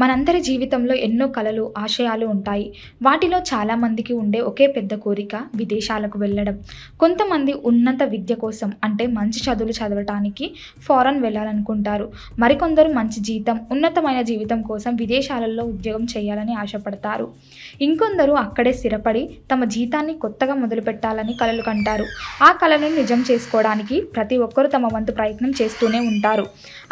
మనందరి జీవితంలో ఎన్నో కలలు, ఆశయాలు ఉంటాయి. వాటిలో చాలామందికి ఉండే ఒకే పెద్ద కోరిక విదేశాలకు వెళ్ళడం. కొంతమంది ఉన్నత విద్య కోసం అంటే మంచి చదువులు చదవటానికి ఫారెన్ వెళ్ళాలనుకుంటారు. మరికొందరు మంచి జీతం, ఉన్నతమైన జీవితం కోసం విదేశాలలో ఉద్యోగం చేయాలని ఆశపడతారు. ఇంకొందరు అక్కడే స్థిరపడి తమ జీవితాన్ని కొత్తగా మొదలుపెట్టాలని కలలు కంటారు. ఆ కలను నిజం చేసుకోవడానికి ప్రతి ఒక్కరూ తమ వంతు ప్రయత్నం చేస్తూనే ఉంటారు.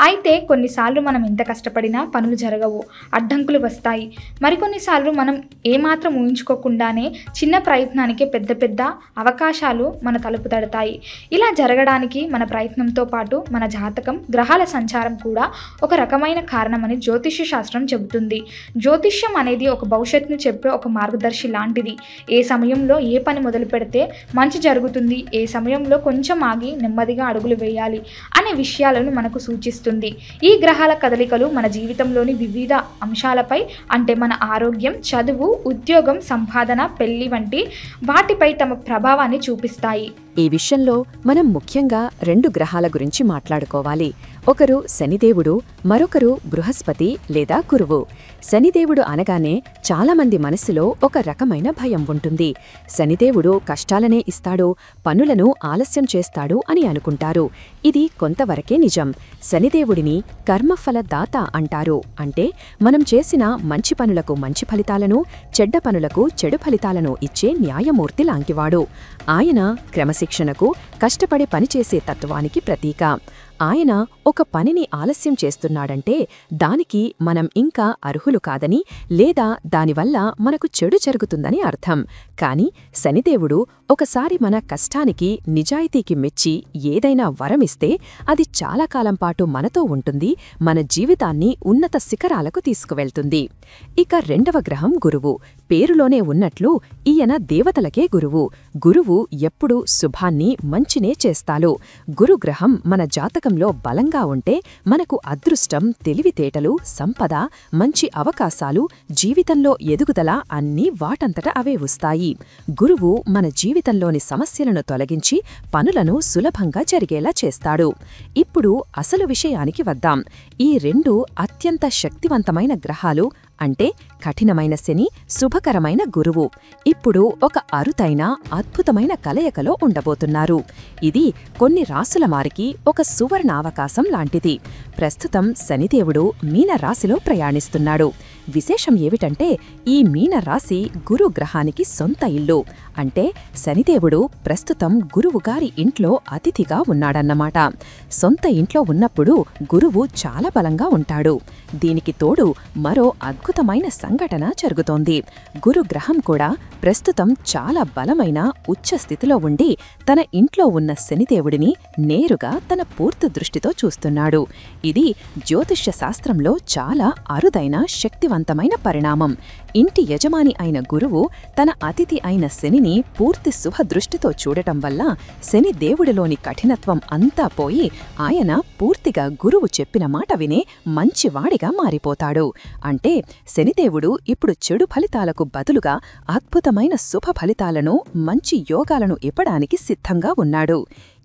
అయితే కొన్నిసార్లు మనం ఎంత కష్టపడినా పనులు జరగవు, అడ్డంకులు వస్తాయి. మరికొన్నిసార్లు మనం ఏమాత్రం ఊహించుకోకుండానే చిన్న ప్రయత్నానికే పెద్ద పెద్ద అవకాశాలు మన తలుపు తడతాయి. ఇలా జరగడానికి మన ప్రయత్నంతో పాటు మన జాతకం, గ్రహాల సంచారం కూడా ఒక రకమైన కారణమని జ్యోతిష్య శాస్త్రం చెబుతుంది. జ్యోతిష్యం అనేది ఒక భవిష్యత్తును చెప్పే ఒక మార్గదర్శి లాంటిది. ఏ సమయంలో ఏ పని మొదలు పెడితే మంచి జరుగుతుంది, ఏ సమయంలో కొంచెం ఆగి నెమ్మదిగా అడుగులు వేయాలి అనే విషయాలను మనకు సూచిస్తుంది. ఈ గ్రహాల కదలికలు మన జీవితంలోని వివిధ అంశాలపై అంటే మన ఆరోగ్యం, చదువు, ఉద్యోగం, సంపాదన, పెళ్లి వంటి వాటిపై తమ ప్రభావాన్ని చూపిస్తాయి. ఈ విషయంలో మనం ముఖ్యంగా 2 గ్రహాల గురించి మాట్లాడుకోవాలి. ఒకరు శనిదేవుడు, మరొకరు బృహస్పతి లేదా గురువు. శనిదేవుడు అనగానే చాలామంది మనసులో ఒక రకమైన భయం ఉంటుంది. శనిదేవుడు కష్టాలనే ఇస్తాడు, పనులను ఆలస్యం చేస్తాడు అని అనుకుంటారు. ఇది కొంతవరకే నిజం. శనిదేవుడిని కర్మఫల దాత అంటారు. అంటే మనం చేసిన మంచి పనులకు మంచి ఫలితాలను, చెడ్డ పనులకు చెడు ఫలితాలను ఇచ్చే న్యాయమూర్తి లాంటివాడు. ఆయన క్రమశిక్షణకు, కష్టపడి పనిచేసే తత్వానికి ప్రతీక. ఆయన ఒక పనిని ఆలస్యం చేస్తున్నాడంటే దానికి మనం ఇంకా అర్హులు కాదని లేదా దానివల్ల మనకు చెడు జరుగుతుందని అర్థం. కాని శనిదేవుడు ఒకసారి మన కష్టానికి, నిజాయితీకి మెచ్చి ఏదైనా వరమిస్తే అది చాలా కాలం పాటు మనతో ఉంటుంది, మన జీవితాన్ని ఉన్నత శిఖరాలకు తీసుకువెళ్తుంది. ఇక 2వ గ్రహం గురువు. పేరులోనే ఉన్నట్లు ఈయన దేవతలకే గురువు. గురువు ఎప్పుడూ శుభాన్ని, మంచినే చేస్తాడు. గురుగ్రహం మన జాతకంలో బలంగా ఉంటే మనకు అదృష్టం, తెలివితేటలు, సంపద, మంచి అవకాశాలు, జీవితంలో ఎదుగుదల అన్నీ వాటంతట అవే వస్తాయి. గురువు మన జీవితంలోని సమస్యలను తొలగించి పనులను సులభంగా జరిగేలా చేస్తాడు. ఇప్పుడు అసలు విషయానికి వద్దాం. ఈ 2 అత్యంత శక్తివంతమైన గ్రహాలు అంటే కఠినమైన శని, శుభకరమైన గురువు ఇప్పుడు ఒక అరుదైన, అద్భుతమైన కలయికలో ఉండబోతున్నారు. ఇది కొన్ని రాసుల వారికి ఒక సువర్ణావకాశం లాంటిది. ప్రస్తుతం శనిదేవుడు మీన రాశిలో ప్రయాణిస్తున్నాడు. విశేషం ఏమిటంటే ఈ మీన రాశి గురు గ్రహానికి సొంత ఇల్లు. అంటే శనిదేవుడు ప్రస్తుతం గురువుగారి ఇంట్లో అతిథిగా ఉన్నాడన్నమాట. సొంత ఇంట్లో ఉన్నప్పుడు గురువు చాలా బలంగా ఉంటాడు. దీనికి తోడు మరో అద్భుతమైన సంఘటన జరుగుతోంది. గురుగ్రహం కూడా ప్రస్తుతం చాలా బలమైన ఉచ్చ స్థితిలో ఉండి తన ఇంట్లో ఉన్న శనిదేవుడిని నేరుగా తన పూర్తి దృష్టితో చూస్తున్నాడు. ఇది జ్యోతిష్య శాస్త్రంలో చాలా అరుదైన, శక్తివంతమైన పరిణామం. ఇంటి యజమాని అయిన గురువు తన అతిథి అయిన శనిని పూర్తి శుభదృష్టితో చూడటం వల్ల శని దేవుడిలోని కఠినత్వం అంతా పోయి ఆయన పూర్తిగా గురువు చెప్పిన మాట వినే మంచివాడిగా మారిపోతాడు. అంటే శనిదేవుడు ఇప్పుడు చెడు ఫలితాలకు బదులుగా అద్భుతమైన శుభ ఫలితాలను, మంచి యోగాలను ఇవ్వడానికి సిద్ధంగా ఉన్నాడు.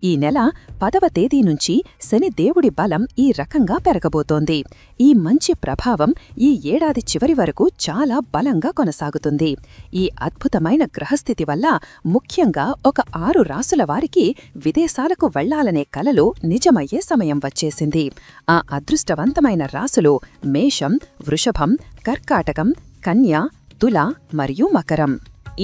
ఈ నెల 10వ తేదీ నుంచి శని దేవుడి బలం ఈ రకంగా పెరగబోతోంది. ఈ మంచి ప్రభావం ఈ ఏడాది చివరి వరకు చాలా బలంగా కొనసాగుతుంది. ఈ అద్భుతమైన గ్రహస్థితి వల్ల ముఖ్యంగా ఒక 6 రాసుల వారికి విదేశాలకు వెళ్లాలనే కలలు నిజమయ్యే సమయం వచ్చేసింది. ఆ అదృష్టవంతమైన రాసులు మేషం, వృషభం, కర్కాటకం, కన్య, తుల మరియు మకరం.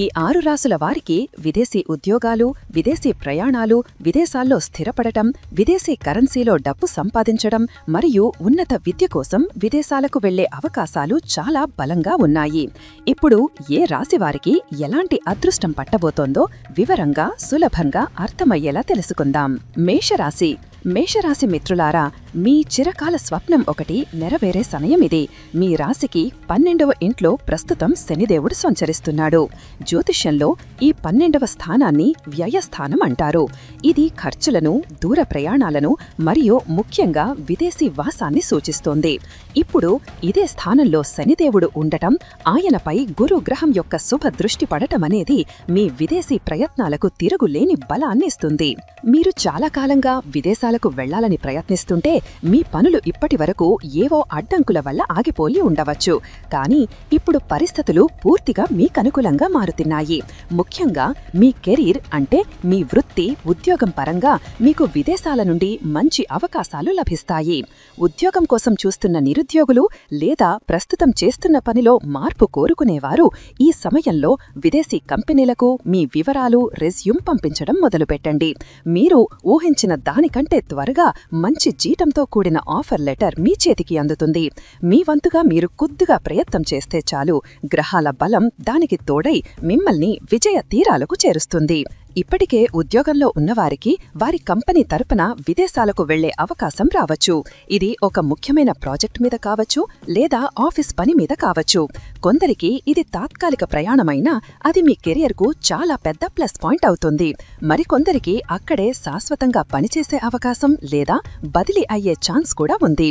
ఈ 6 రాసుల వారికి విదేశీ ఉద్యోగాలు, విదేశీ ప్రయాణాలు, విదేశాల్లో స్థిరపడటం, విదేశీ కరెన్సీలో డబ్బు సంపాదించడం మరియు ఉన్నత విద్య కోసం విదేశాలకు వెళ్లే అవకాశాలు చాలా బలంగా ఉన్నాయి. ఇప్పుడు ఏ రాశివారికి ఎలాంటి అదృష్టం పట్టబోతోందో వివరంగా, సులభంగా అర్థమయ్యేలా తెలుసుకుందాం. మేషరాశి. మేషరాశి మిత్రులారా, మీ చిరకాల స్వప్నం ఒకటి నెరవేరే సమయమిది. మీ రాశికి 12వ ఇంట్లో ప్రస్తుతం శనిదేవుడు సంచరిస్తున్నాడు. జ్యోతిష్యంలో ఈ 12వ స్థానాన్ని వ్యయస్థానం అంటారు. ఇది ఖర్చులను, దూర ప్రయాణాలను మరియు ముఖ్యంగా విదేశీ వాసాన్ని సూచిస్తోంది. ఇప్పుడు ఇదే స్థానంలో శనిదేవుడు ఉండటం, ఆయనపై గురుగ్రహం యొక్క శుభ దృష్టి పడటమనేది మీ విదేశీ ప్రయత్నాలకు తిరుగులేని బలాన్నిస్తుంది. మీరు చాలా కాలంగా విదేశాలకు వెళ్లాలని ప్రయత్నిస్తుంటే మీ పనులు ఇప్పటివరకు ఏవో అడ్డంకుల వల్ల ఆగిపోయి ఉండవచ్చు. కానీ ఇప్పుడు పరిస్థితులు పూర్తిగా మీకనుకూలంగా మారుతున్నాయి. ముఖ్యంగా మీ కెరీర్ అంటే మీ వృత్తి, ఉద్యోగం పరంగా మీకు విదేశాల నుండి మంచి అవకాశాలు లభిస్తాయి. ఉద్యోగం కోసం చూస్తున్న నిరుద్యోగులు లేదా ప్రస్తుతం చేస్తున్న పనిలో మార్పు కోరుకునేవారు ఈ సమయంలో విదేశీ కంపెనీలకు మీ వివరాలు, రెజ్యూమ్ పంపించడం మొదలుపెట్టండి. మీరు ఊహించిన దానికంటే త్వరగా మంచి జీతంతో కూడిన ఆఫర్ లెటర్ మీ చేతికి అందుతుంది. మీ వంతుగా మీరు కొద్దిగా ప్రయత్నం చేస్తే చాలు, గ్రహాల బలం దానికి తోడై మిమ్మల్ని విజయ తీరాలకు చేరుస్తుంది. ఇప్పటికే ఉద్యోగంలో ఉన్నవారికి వారి కంపెనీ తరపున విదేశాలకు వెళ్లే అవకాశం రావచ్చు. ఇది ఒక ముఖ్యమైన ప్రాజెక్ట్ మీద కావచ్చు, లేదా ఆఫీస్ పని మీద కావచ్చు. కొందరికి ఇది తాత్కాలిక ప్రయాణమైనా అది మీ కెరియర్కు చాలా పెద్ద ప్లస్ పాయింట్ అవుతుంది. మరికొందరికి అక్కడే శాశ్వతంగా పనిచేసే అవకాశం లేదా బదిలీ అయ్యే ఛాన్స్ కూడా ఉంది.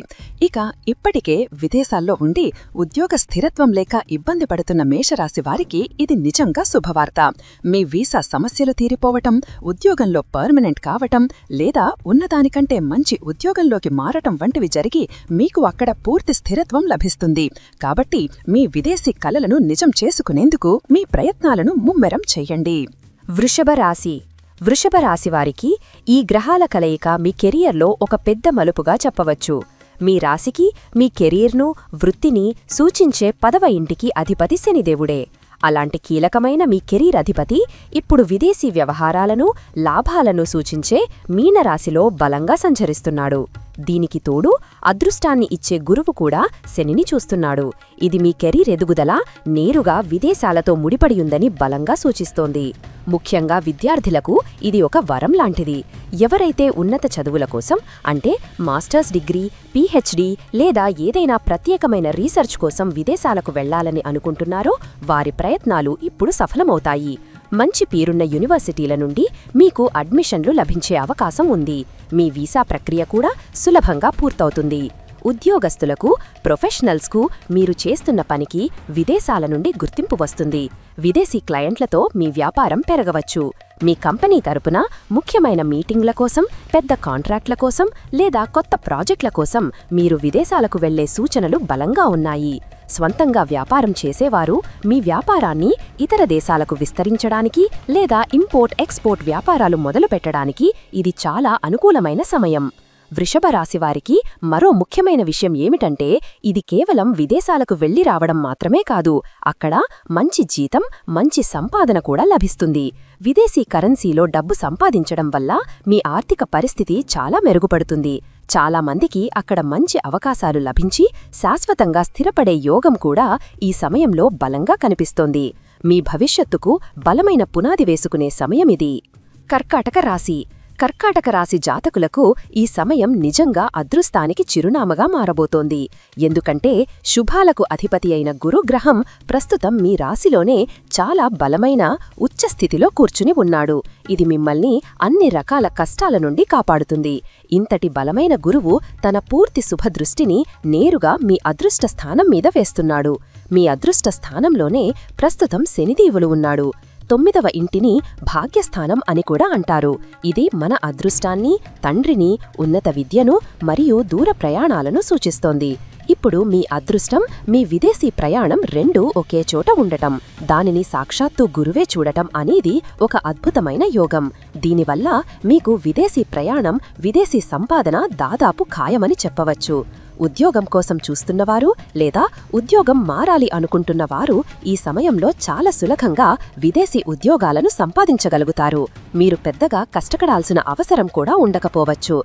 ఇక ఇప్పటికే విదేశాల్లో ఉండి ఉద్యోగ స్థిరత్వం లేక ఇబ్బంది పడుతున్న మేషరాశి వారికి ఇది నిజంగా శుభవార్త. మీ వీసా సమస్యలు పోవటం, ఉద్యోగంలో పర్మనెంట్ కావటం లేదా ఉన్నదానికంటే మంచి ఉద్యోగంలోకి మారటం వంటివి జరిగి మీకు అక్కడ పూర్తి స్థిరత్వం లభిస్తుంది. కాబట్టి మీ విదేశీ కలలను నిజం చేసుకునేందుకు మీ ప్రయత్నాలను ముమ్మరం చెయ్యండి. వృషభ రాశి. వృషభ రాశివారికి ఈ గ్రహాల కలయిక మీ కెరియర్లో ఒక పెద్ద మలుపుగా చెప్పవచ్చు. మీ రాశికి మీ కెరీర్ను, వృత్తిని సూచించే 10వ ఇంటికి అధిపతి శనిదేవుడే. అలాంటి కీలకమైన మీ కెరీర్ అధిపతి ఇప్పుడు విదేశీ వ్యవహారాలను, లాభాలను సూచించే మీనరాశిలో బలంగా సంచరిస్తున్నాడు. దీనికి తోడు అదృష్టాన్ని ఇచ్చే గురువు కూడా శనిని చూస్తున్నాడు. ఇది మీ కెరీర్ ఎదుగుదల నేరుగా విదేశాలతో ముడిపడియుందని బలంగా సూచిస్తోంది. ముఖ్యంగా విద్యార్థులకు ఇది ఒక వరం లాంటిది. ఎవరైతే ఉన్నత చదువుల కోసం అంటే మాస్టర్స్ డిగ్రీ, పీహెచ్డీ లేదా ఏదైనా ప్రత్యేకమైన రీసెర్చ్ కోసం విదేశాలకు వెళ్లాలని అనుకుంటున్నారో వారి ప్రయత్నాలు ఇప్పుడు సఫలమవుతాయి. మంచి పేరున్న యూనివర్సిటీల నుండి మీకు అడ్మిషన్లు లభించే అవకాశం ఉంది. మీ వీసా ప్రక్రియ కూడా సులభంగా పూర్తవుతుంది. ఉద్యోగస్తులకు, ప్రొఫెషనల్స్కు మీరు చేస్తున్న పనికి విదేశాల నుండి గుర్తింపు వస్తుంది. విదేశీ క్లయింట్లతో మీ వ్యాపారం పెరగవచ్చు. మీ కంపెనీ తరపున ముఖ్యమైన మీటింగ్ల కోసం, పెద్ద కాంట్రాక్ట్ల కోసం లేదా కొత్త ప్రాజెక్టుల కోసం మీరు విదేశాలకు వెళ్లే సూచనలు బలంగా ఉన్నాయి. స్వంతంగా వ్యాపారం చేసేవారు మీ వ్యాపారాన్ని ఇతర దేశాలకు విస్తరించడానికి లేదా ఇంపోర్ట్, ఎక్స్పోర్ట్ వ్యాపారాలు మొదలుపెట్టడానికి ఇది చాలా అనుకూలమైన సమయం. వృషభ రాశివారికి మరో ముఖ్యమైన విషయం ఏమిటంటే ఇది కేవలం విదేశాలకు వెళ్లి రావడం మాత్రమే కాదు, అక్కడ మంచి జీతం, మంచి సంపాదన కూడా లభిస్తుంది. విదేశీ కరెన్సీలో డబ్బు సంపాదించడం వల్ల మీ ఆర్థిక పరిస్థితి చాలా మెరుగుపడుతుంది. చాలా మందికి అక్కడ మంచి అవకాశాలు లభించి శాశ్వతంగా స్థిరపడే యోగం కూడా ఈ సమయంలో బలంగా కనిపిస్తోంది. మీ భవిష్యత్తుకు బలమైన పునాది వేసుకునే సమయమిది. కర్కాటక రాశి. కర్కాటక రాశి జాతకులకు ఈ సమయం నిజంగా అదృష్టానికి చిరునామగా మారబోతోంది. ఎందుకంటే శుభాలకు అధిపతి అయిన గురుగ్రహం ప్రస్తుతం మీ రాశిలోనే చాలా బలమైన ఉచ్చస్థితిలో కూర్చుని ఉన్నాడు. ఇది మిమ్మల్ని అన్ని రకాల కష్టాల నుండి కాపాడుతుంది. ఇంతటి బలమైన గురువు తన పూర్తి శుభదృష్టిని నేరుగా మీ అదృష్ట స్థానం మీద వేస్తున్నాడు. మీ అదృష్ట స్థానంలోనే ప్రస్తుతం శనిదేవులు ఉన్నాడు. 9వ ఇంటిని భాగ్యస్థానం అని కూడా అంటారు. ఇది మన అదృష్టాన్ని, తండ్రిని, ఉన్నత విద్యను మరియు దూర ప్రయాణాలను సూచిస్తోంది. ఇప్పుడు మీ అదృష్టం, మీ విదేశీ ప్రయాణం రెండూ ఒకే చోట ఉండటం, దానిని సాక్షాత్తు గురువే చూడటం అనేది ఒక అద్భుతమైన యోగం. దీనివల్ల మీకు విదేశీ ప్రయాణం, విదేశీ సంపాదన దాదాపు ఖాయమని చెప్పవచ్చు. ఉద్యోగం కోసం చూస్తున్నవారు లేదా ఉద్యోగం మారాలి అనుకుంటున్నవారు ఈ సమయంలో చాలా సులభంగా విదేశీ ఉద్యోగాలను సంపాదించగలుగుతారు. మీరు పెద్దగా కష్టపడాల్సిన అవసరం కూడా ఉండకపోవచ్చు.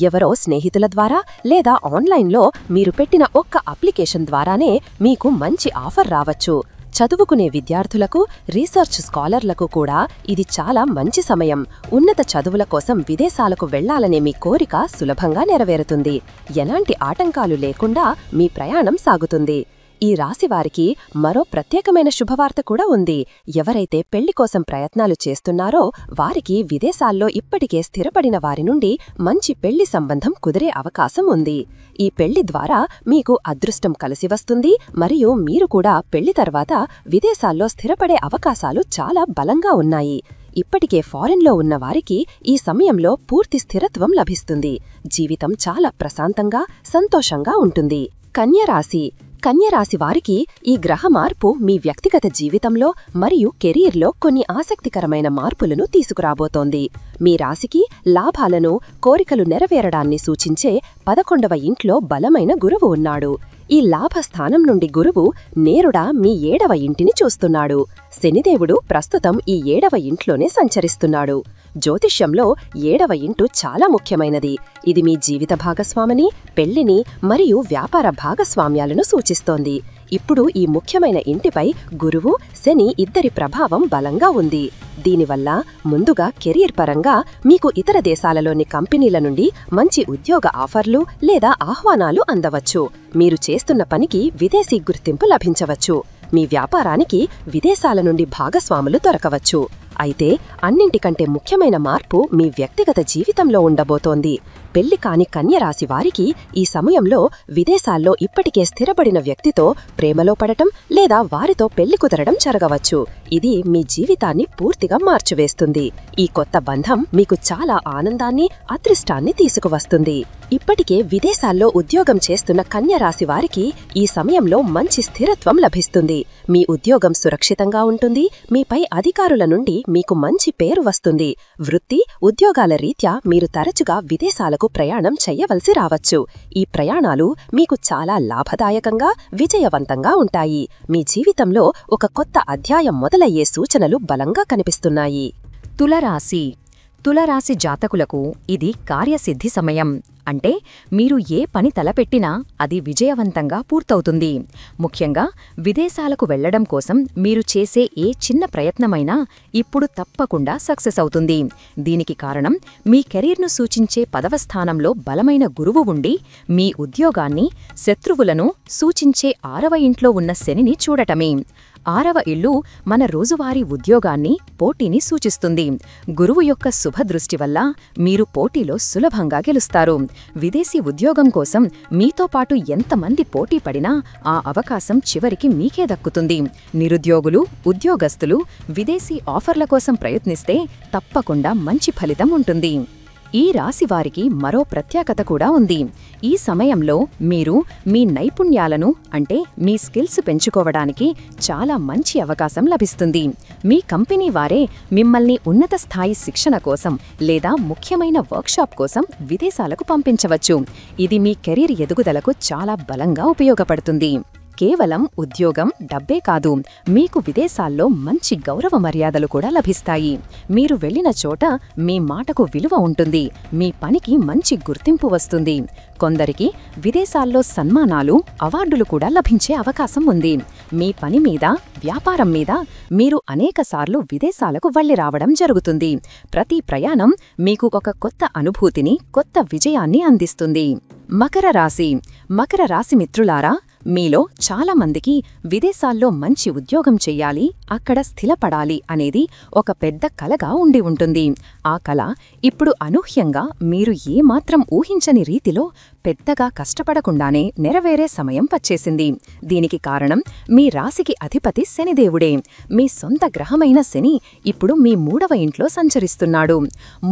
ఎవరో స్నేహితుల ద్వారా లేదా ఆన్లైన్లో మీరు పెట్టిన ఒక్క అప్లికేషన్ ద్వారానే మీకు మంచి ఆఫర్ రావచ్చు. చదువుకునే విద్యార్థులకు, రీసెర్చ్ స్కాలర్లకు కూడా ఇది చాలా మంచి సమయం. ఉన్నత చదువుల కోసం విదేశాలకు వెళ్లాలనే మీ కోరిక సులభంగా నెరవేరుతుంది. ఎలాంటి ఆటంకాలు లేకుండా మీ ప్రయాణం సాగుతుంది. ఈ రాశివారికి మరో ప్రత్యేకమైన శుభవార్త కూడా ఉంది. ఎవరైతే పెళ్లి కోసం ప్రయత్నాలు చేస్తున్నారో వారికి విదేశాల్లో ఇప్పటికే స్థిరపడిన వారి నుండి మంచి పెళ్లి సంబంధం కుదిరే అవకాశం ఉంది. ఈ పెళ్లి ద్వారా మీకు అదృష్టం కలిసి వస్తుంది మరియు మీరు కూడా పెళ్లి తర్వాత విదేశాల్లో స్థిరపడే అవకాశాలు చాలా బలంగా ఉన్నాయి. ఇప్పటికే ఫారెన్లో ఉన్నవారికి ఈ సమయంలో పూర్తి స్థిరత్వం లభిస్తుంది. జీవితం చాలా ప్రశాంతంగా, సంతోషంగా ఉంటుంది. కన్యరాశి వారికి ఈ గ్రహ మార్పు మీ వ్యక్తిగత జీవితంలో మరియు కెరీర్లో కొన్ని ఆసక్తికరమైన మార్పులను తీసుకురాబోతోంది. మీ రాశికి లాభాలను, కోరికలు నెరవేరడాన్ని సూచించే 11వ ఇంట్లో బలమైన గురువు ఉన్నాడు. ఈ లాభస్థానం నుండి గురువు నేరుగా మీ 7వ ఇంటిని చూస్తున్నాడు. శనిదేవుడు ప్రస్తుతం ఈ 7వ ఇంట్లోనే సంచరిస్తున్నాడు. జ్యోతిష్యంలో 7వ ఇంటు చాలా ముఖ్యమైనది. ఇది మీ జీవిత భాగస్వామిని, పెళ్లిని మరియు వ్యాపార భాగస్వామ్యాలను సూచిస్తోంది. ఇప్పుడు ఈ ముఖ్యమైన ఇంటిపై గురువు, శని ఇద్దరి ప్రభావం బలంగా ఉంది. దీనివల్ల ముందుగా కెరీర్ పరంగా మీకు ఇతర దేశాలలోని కంపెనీల నుండి మంచి ఉద్యోగ ఆఫర్లు లేదా ఆహ్వానాలు అందవచ్చు. మీరు చేస్తున్న పనికి విదేశీ గుర్తింపు లభించవచ్చు. మీ వ్యాపారానికి విదేశాల నుండి భాగస్వాములు దొరకవచ్చు. అయితే అన్నింటికంటే ముఖ్యమైన మార్పు మీ వ్యక్తిగత జీవితంలో ఉండబోతోంది. పెళ్లి కాని కన్యరాశి వారికి ఈ సమయంలో విదేశాల్లో ఇప్పటికే స్థిరపడిన వ్యక్తితో ప్రేమలో పడటం లేదా వారితో పెళ్లి కుదరడం జరగవచ్చు. ఇది మీ జీవితాన్ని పూర్తిగా మార్చివేస్తుంది. ఈ కొత్త బంధం మీకు చాలా ఆనందాన్ని, అదృష్టాన్ని తీసుకువస్తుంది. ఇప్పటికే విదేశాల్లో ఉద్యోగం చేస్తున్న కన్యరాశి వారికి ఈ సమయంలో మంచి స్థిరత్వం లభిస్తుంది. మీ ఉద్యోగం సురక్షితంగా ఉంటుంది. మీపై అధికారుల నుండి మీకు మంచి పేరు వస్తుంది. వృత్తి, ఉద్యోగాల రీత్యా మీరు తరచుగా విదేశాలకు ప్రయాణం చెయ్యవలసి రావచ్చు. ఈ ప్రయాణాలు మీకు చాలా లాభదాయకంగా, విజయవంతంగా ఉంటాయి. మీ జీవితంలో ఒక కొత్త అధ్యాయం మొదలయ్యే సూచనలు బలంగా కనిపిస్తున్నాయి. తులరాశి జాతకులకు ఇది కార్యసిద్ధి సమయం. అంటే మీరు ఏ పని తలపెట్టినా అది విజయవంతంగా పూర్తవుతుంది. ముఖ్యంగా విదేశాలకు వెళ్లడం కోసం మీరు చేసే ఏ చిన్న ప్రయత్నమైనా ఇప్పుడు తప్పకుండా సక్సెస్ అవుతుంది. దీనికి కారణం మీ కెరీర్ను సూచించే 10వ స్థానంలో బలమైన గురువు ఉండి మీ ఉద్యోగాన్ని, శత్రువులను సూచించే 6వ ఇంట్లో ఉన్న శనిని చూడటమే. 6వ ఇల్లు మన రోజువారీ ఉద్యోగాన్ని, పోటీని సూచిస్తుంది. గురువు యొక్క శుభదృష్టి వల్ల మీరు పోటీలో సులభంగా గెలుస్తారు. విదేశీ ఉద్యోగం కోసం మీతో పాటు ఎంతమంది పోటీ పడినా ఆ అవకాశం చివరికి మీకే దక్కుతుంది. నిరుద్యోగులు, ఉద్యోగస్తులు విదేశీ ఆఫర్ల కోసం ప్రయత్నిస్తే తప్పకుండా మంచి ఫలితం ఉంటుంది. ఈ రాశివారికి మరో ప్రత్యేకత కూడా ఉంది. ఈ సమయంలో మీరు మీ నైపుణ్యాలను అంటే మీ స్కిల్స్ పెంచుకోవడానికి చాలా మంచి అవకాశం లభిస్తుంది. మీ కంపెనీ వారే మిమ్మల్ని ఉన్నత స్థాయి శిక్షణ కోసం లేదా ముఖ్యమైన వర్క్షాప్ కోసం విదేశాలకు పంపించవచ్చు. ఇది మీ కెరీర్ ఎదుగుదలకు చాలా బలంగా ఉపయోగపడుతుంది. కేవలం ఉద్యోగం, డబ్బే కాదు, మీకు విదేశాల్లో మంచి గౌరవ మర్యాదలు కూడా లభిస్తాయి. మీరు వెళ్లిన చోట మీ మాటకు విలువ ఉంటుంది. మీ పనికి మంచి గుర్తింపు వస్తుంది. కొందరికి విదేశాల్లో సన్మానాలు, అవార్డులు కూడా లభించే అవకాశం ఉంది. మీ పని మీద, వ్యాపారం మీద మీరు అనేకసార్లు విదేశాలకు వెళ్లి రావడం జరుగుతుంది. ప్రతి ప్రయాణం మీకు ఒక కొత్త అనుభూతిని, కొత్త విజయాన్ని అందిస్తుంది. మకర రాశి మిత్రులారా, మీలో చాలామందికి విదేశాల్లో మంచి ఉద్యోగం చెయ్యాలి, అక్కడ స్థిరపడాలి అనేది ఒక పెద్ద కలగా ఉండి ఉంటుంది. ఆ కల ఇప్పుడు అనూహ్యంగా మీరు ఏమాత్రం ఊహించని రీతిలో పెద్దగా కష్టపడకుండానే నెరవేరే సమయం వచ్చేసింది. దీనికి కారణం మీ రాశికి అధిపతి శనిదేవుడే. మీ సొంత గ్రహమైన శని ఇప్పుడు మీ 3వ ఇంట్లో సంచరిస్తున్నాడు.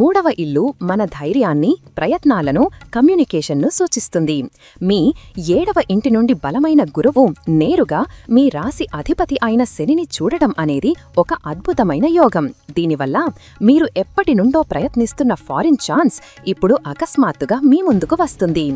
3వ ఇల్లు మన ధైర్యాన్ని, ప్రయత్నాలను, కమ్యూనికేషన్ను సూచిస్తుంది. మీ 7వ ఇంటి నుండి బలమైన గురువు నేరుగా మీ రాశి అధిపతి అయిన శనిని చూడటం అనేది ఒక అద్భుతమైన యోగం. దీనివల్ల మీరు ఎప్పటి నుండో ప్రయత్నిస్తున్న ఫారిన్ ఛాన్స్ ఇప్పుడు అకస్మాత్తుగా మీ ముందుకు వస్తుంది.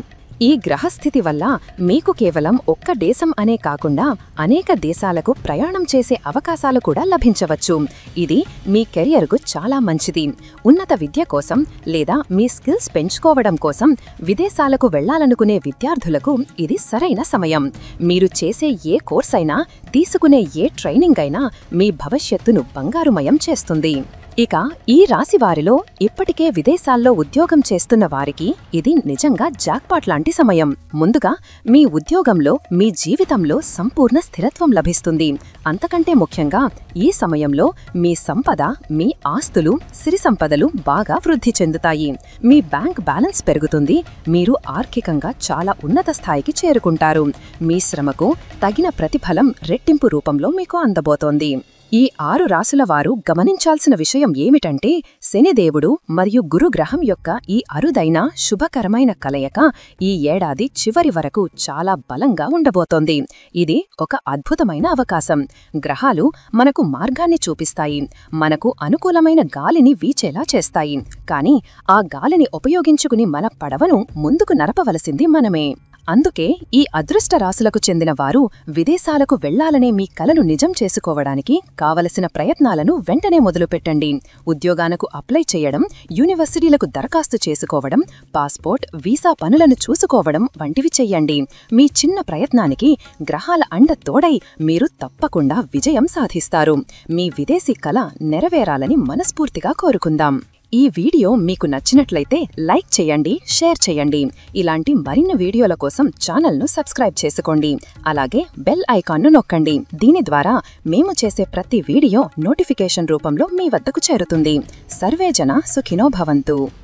ఈ గ్రహస్థితి వల్ల మీకు కేవలం ఒక్క దేశం అనే కాకుండా అనేక దేశాలకు ప్రయాణం చేసే అవకాశాలు కూడా లభించవచ్చు. ఇది మీ కెరియర్కు చాలా మంచిది. ఉన్నత విద్య కోసం లేదా మీ స్కిల్స్ పెంచుకోవడం కోసం విదేశాలకు వెళ్లాలనుకునే విద్యార్థులకు ఇది సరైన సమయం. మీరు చేసే ఏ కోర్స్ అయినా, తీసుకునే ఏ ట్రైనింగ్ అయినా మీ భవిష్యత్తును బంగారుమయం చేస్తుంది. ఇక ఈ రాశివారిలో ఇప్పటికే విదేశాల్లో ఉద్యోగం చేస్తున్న వారికి ఇది నిజంగా జాక్పాట్ లాంటి సమయం. ముందుగా మీ ఉద్యోగంలో, మీ జీవితంలో సంపూర్ణ స్థిరత్వం లభిస్తుంది. అంతకంటే ముఖ్యంగా ఈ సమయంలో మీ సంపద, మీ ఆస్తులు, సిరి సంపదలు బాగా వృద్ధి చెందుతాయి. మీ బ్యాంక్ బ్యాలెన్స్ పెరుగుతుంది. మీరు ఆర్థికంగా చాలా ఉన్నత స్థాయికి చేరుకుంటారు. మీ శ్రమకు తగిన ప్రతిఫలం రెట్టింపు రూపంలో మీకు అందబోతోంది. ఈ 6 రాసుల వారు గమనించాల్సిన విషయం ఏమిటంటే శనిదేవుడు మరియు గురుగ్రహం యొక్క ఈ అరుదైన శుభకరమైన కలయిక ఈ ఏడాది చివరి వరకు చాలా బలంగా ఉండబోతోంది. ఇది ఒక అద్భుతమైన అవకాశం. గ్రహాలు మనకు మార్గాన్ని చూపిస్తాయి, మనకు అనుకూలమైన గాలిని వీచేలా చేస్తాయి. కానీ ఆ గాలిని ఉపయోగించుకుని మన పడవను ముందుకు నడపవలసింది మనమే. అందుకే ఈ అదృష్ట రాసులకు చెందిన వారు విదేశాలకు వెళ్లాలనే మీ కలను నిజం చేసుకోవడానికి కావలసిన ప్రయత్నాలను వెంటనే మొదలుపెట్టండి. ఉద్యోగాలకు అప్లై చేయడం, యూనివర్సిటీలకు దరఖాస్తు చేసుకోవడం, పాస్పోర్ట్, వీసా పనులను చూసుకోవడం వంటివి చెయ్యండి. మీ చిన్న ప్రయత్నానికి గ్రహాల అండ తోడై మీరు తప్పకుండా విజయం సాధిస్తారు. మీ విదేశీ కల నెరవేరాలని మనస్ఫూర్తిగా కోరుకుందాం. ఈ వీడియో మీకు నచ్చినట్లయితే లైక్ చేయండి, షేర్ చేయండి. ఇలాంటి మరిన్ని వీడియోల కోసం ఛానల్ను సబ్స్క్రైబ్ చేసుకోండి. అలాగే బెల్ ఐకాన్ను నొక్కండి. దీని ద్వారా మేము చేసే ప్రతి వీడియో నోటిఫికేషన్ రూపంలో మీ వద్దకు చేరుతుంది. సర్వే జన సుఖినో భవంతు.